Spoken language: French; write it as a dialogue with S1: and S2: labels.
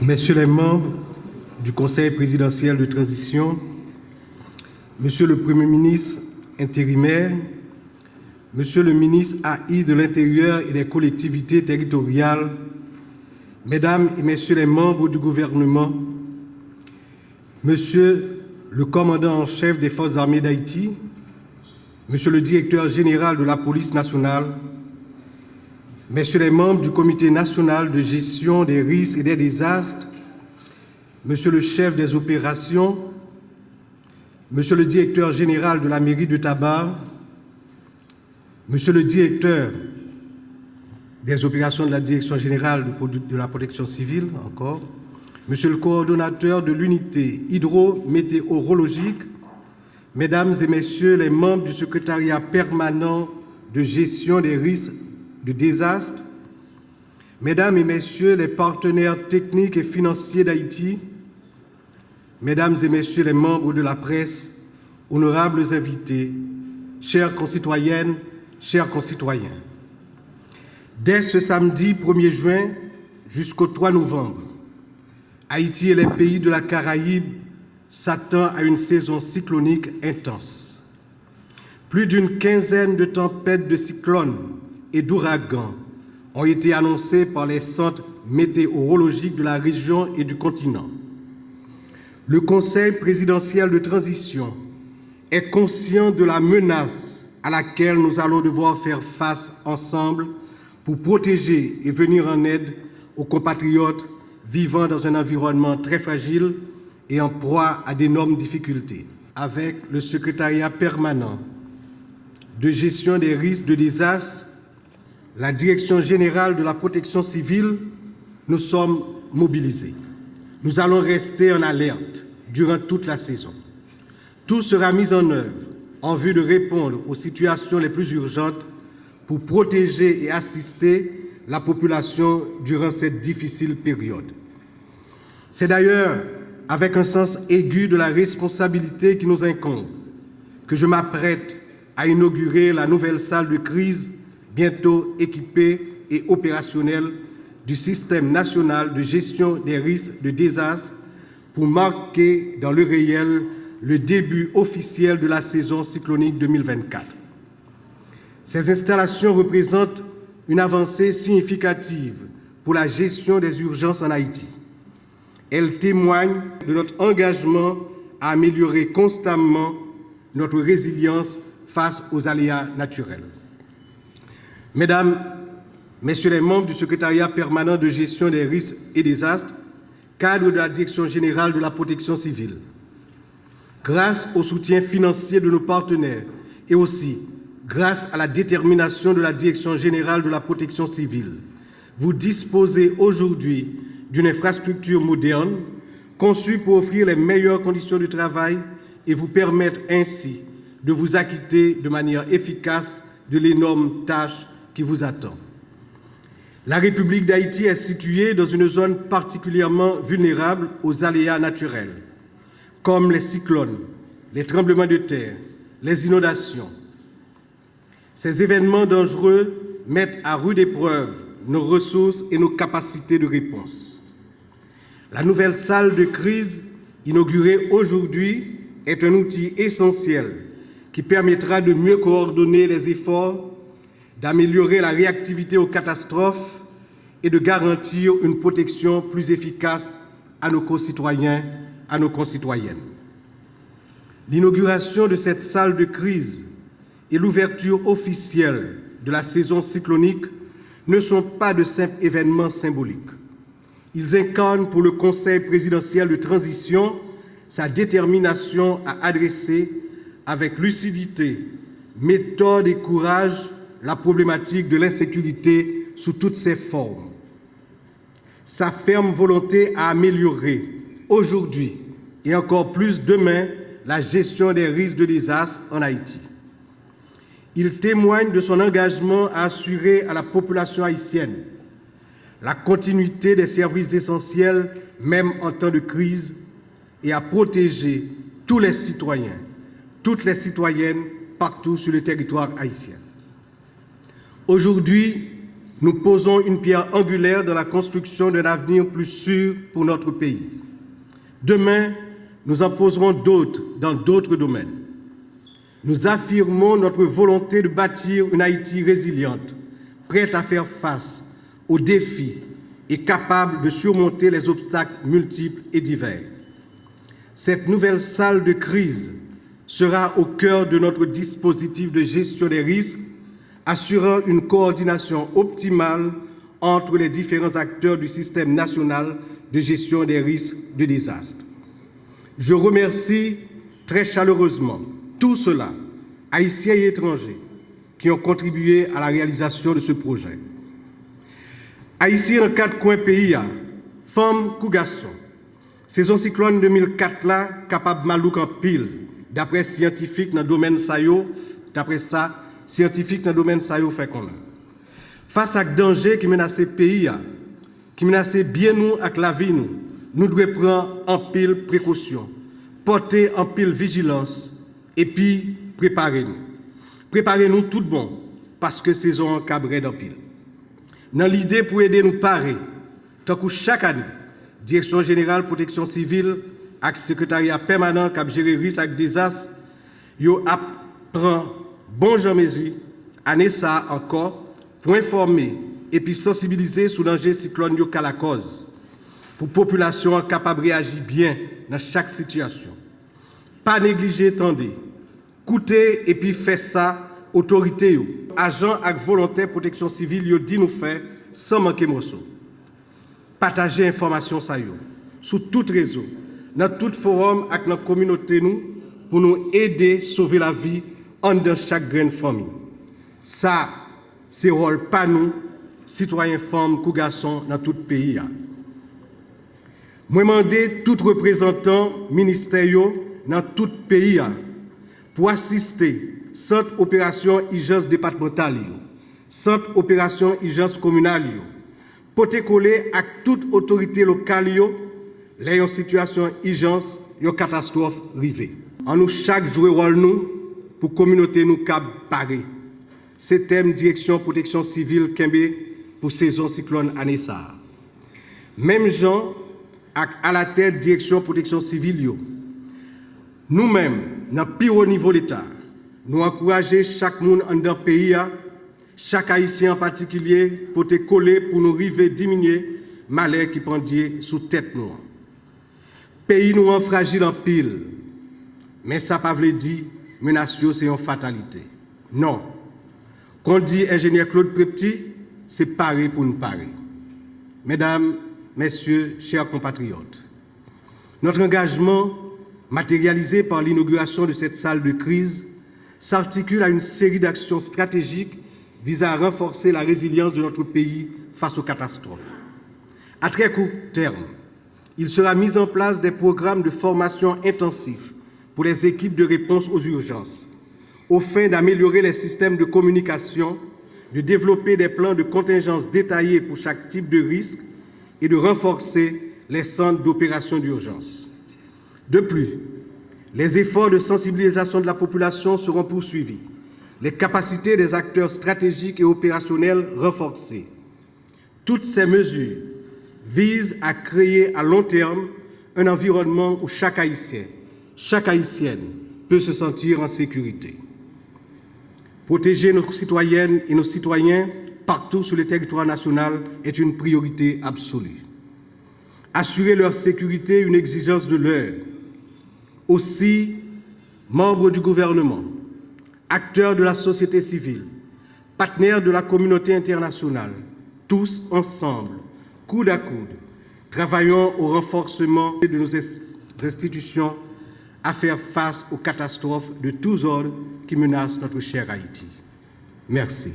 S1: Messieurs les membres du Conseil présidentiel de transition, Monsieur le Premier ministre intérimaire, Monsieur le ministre AI de l'Intérieur et des collectivités territoriales, Mesdames et Messieurs les membres du gouvernement, Monsieur le commandant en chef des Forces armées d'Haïti, Monsieur le directeur général de la police nationale, Messieurs les membres du Comité national de gestion des risques et des désastres, Monsieur le chef des opérations, Monsieur le directeur général de la mairie de Tabar, Monsieur le directeur des opérations de la Direction générale de la protection civile, encore, Monsieur le coordonnateur de l'unité hydrométéorologique, Mesdames et Messieurs les membres du secrétariat permanent de gestion des risques de désastre, Mesdames et Messieurs les partenaires techniques et financiers d'Haïti, Mesdames et Messieurs les membres de la presse, honorables invités, chères concitoyennes, chers concitoyens. Dès ce samedi 1er juin jusqu'au 3 novembre, Haïti et les pays de la Caraïbe s'attendent à une saison cyclonique intense. Plus d'une quinzaine de tempêtes de cyclones et d'ouragans ont été annoncées par les centres météorologiques de la région et du continent. Le Conseil présidentiel de transition est conscient de la menace à laquelle nous allons devoir faire face ensemble pour protéger et venir en aide aux compatriotes vivant dans un environnement très fragile et en proie à d'énormes difficultés. Avec le secrétariat permanent de gestion des risques de désastre, la Direction générale de la protection civile, nous sommes mobilisés. Nous allons rester en alerte durant toute la saison. Tout sera mis en œuvre en vue de répondre aux situations les plus urgentes pour protéger et assister la population durant cette difficile période. C'est d'ailleurs avec un sens aigu de la responsabilité qui nous incombe que je m'apprête à inaugurer la nouvelle salle de crise, bientôt équipée et opérationnelle du Système national de gestion des risques de désastre pour marquer dans le réel le début officiel de la saison cyclonique 2024. Ces installations représentent une avancée significative pour la gestion des urgences en Haïti. Elles témoignent de notre engagement à améliorer constamment notre résilience face aux aléas naturels. Mesdames, Messieurs les membres du secrétariat permanent de gestion des risques et désastres, cadre de la Direction générale de la protection civile, grâce au soutien financier de nos partenaires et aussi grâce à la détermination de la Direction générale de la protection civile, vous disposez aujourd'hui d'une infrastructure moderne conçue pour offrir les meilleures conditions de travail et vous permettre ainsi de vous acquitter de manière efficace de l'énorme tâche qui vous attend. La République d'Haïti est située dans une zone particulièrement vulnérable aux aléas naturels, comme les cyclones, les tremblements de terre, les inondations. Ces événements dangereux mettent à rude épreuve nos ressources et nos capacités de réponse. La nouvelle salle de crise inaugurée aujourd'hui est un outil essentiel qui permettra de mieux coordonner les efforts, d'améliorer la réactivité aux catastrophes et de garantir une protection plus efficace à nos concitoyens, à nos concitoyennes. L'inauguration de cette salle de crise et l'ouverture officielle de la saison cyclonique ne sont pas de simples événements symboliques. Ils incarnent pour le Conseil présidentiel de transition sa détermination à adresser avec lucidité, méthode et courage la problématique de l'insécurité sous toutes ses formes. Sa ferme volonté à améliorer aujourd'hui et encore plus demain la gestion des risques de désastre en Haïti. Il témoigne de son engagement à assurer à la population haïtienne la continuité des services essentiels, même en temps de crise, et à protéger tous les citoyens, toutes les citoyennes partout sur le territoire haïtien. Aujourd'hui, nous posons une pierre angulaire dans la construction d'un avenir plus sûr pour notre pays. Demain, nous en poserons d'autres dans d'autres domaines. Nous affirmons notre volonté de bâtir une Haïti résiliente, prête à faire face aux défis et capable de surmonter les obstacles multiples et divers. Cette nouvelle salle de crise sera au cœur de notre dispositif de gestion des risques, assurant une coordination optimale entre les différents acteurs du système national de gestion des risques de désastre. Je remercie très chaleureusement tous ceux-là, Haïtiens et étrangers, qui ont contribué à la réalisation de ce projet. Haïti dans 4 coins pays, femmes ou garçons, saison cyclone 2004 là, capable malouk en pile, d'après scientifique dans le domaine sayo, d'après ça, scientifique dans le domaine sayo fait qu'on a. Face à danger qui menace le pays, qui menace bien nous avec la vie nous devons prendre en pile précaution, porter en pile vigilance et puis préparez-nous. Préparez-nous tout bon parce que saison en cabré en pile. Dans l'idée pour aider nous parer, tant que chaque année, Direction générale protection civile avec secrétariat permanent qui gère risque avec désastre, yo apprend bon Jean Messi, année ça encore, pour informer et puis sensibiliser sur danger cyclone yo la cause, pour population capable de réagir bien dans chaque situation. Pas négliger, attendez, coûter et puis faire ça, autorité yo, agents avec volontaire protection civile yo dit nous faire sans manquer morceau. Partager information ça yo sur tout réseau, dans tout forum avec notre communauté nous pour nous aider à sauver la vie en dans chaque grande famille. Ça, c'est rôle pas nous, citoyens, femmes, ou garçons dans tout le pays. Moi demandé tout représentant ministériel dans tout le pays pour assister centre opération urgence départementale, centre opération urgence communale, pour te coller à toute autorité locale, les en situation urgence, une catastrophe rivée. En nous chaque jouer rôle nous pour communauté nous cap paré. C'est thème direction protection civile Kembe pour saison cyclone Anessa. Même gens à la tête direction protection civile nous-mêmes dans le plus haut niveau de l'État, nous encourager chaque monde dans le pays, chaque Haïtien en particulier, pour te coller pour nous arriver diminuer malheur qui pendait sous tête nous. Pays nous en fragile en pile, mais ça ne veut pas dire menace c'est une fatalité. Non. Quand on dit ingénieur Claude Prepti, c'est pareil pour nous parer. Mesdames, messieurs, chers compatriotes, notre engagement matérialisé par l'inauguration de cette salle de crise s'articule à une série d'actions stratégiques visant à renforcer la résilience de notre pays face aux catastrophes. À très court terme, il sera mis en place des programmes de formation intensifs pour les équipes de réponse aux urgences, au fin d'améliorer les systèmes de communication, de développer des plans de contingence détaillés pour chaque type de risque et de renforcer les centres d'opération d'urgence. De plus, les efforts de sensibilisation de la population seront poursuivis, les capacités des acteurs stratégiques et opérationnels renforcées. Toutes ces mesures visent à créer à long terme un environnement où chaque Haïtien, chaque Haïtienne peut se sentir en sécurité. Protéger nos citoyennes et nos citoyens partout sur le territoire national est une priorité absolue. Assurer leur sécurité est une exigence de l'heure. Aussi, membres du gouvernement, acteurs de la société civile, partenaires de la communauté internationale, tous ensemble, coude à coude, travaillons au renforcement de nos institutions à faire face aux catastrophes de tous ordres qui menacent notre cher Haïti. Merci.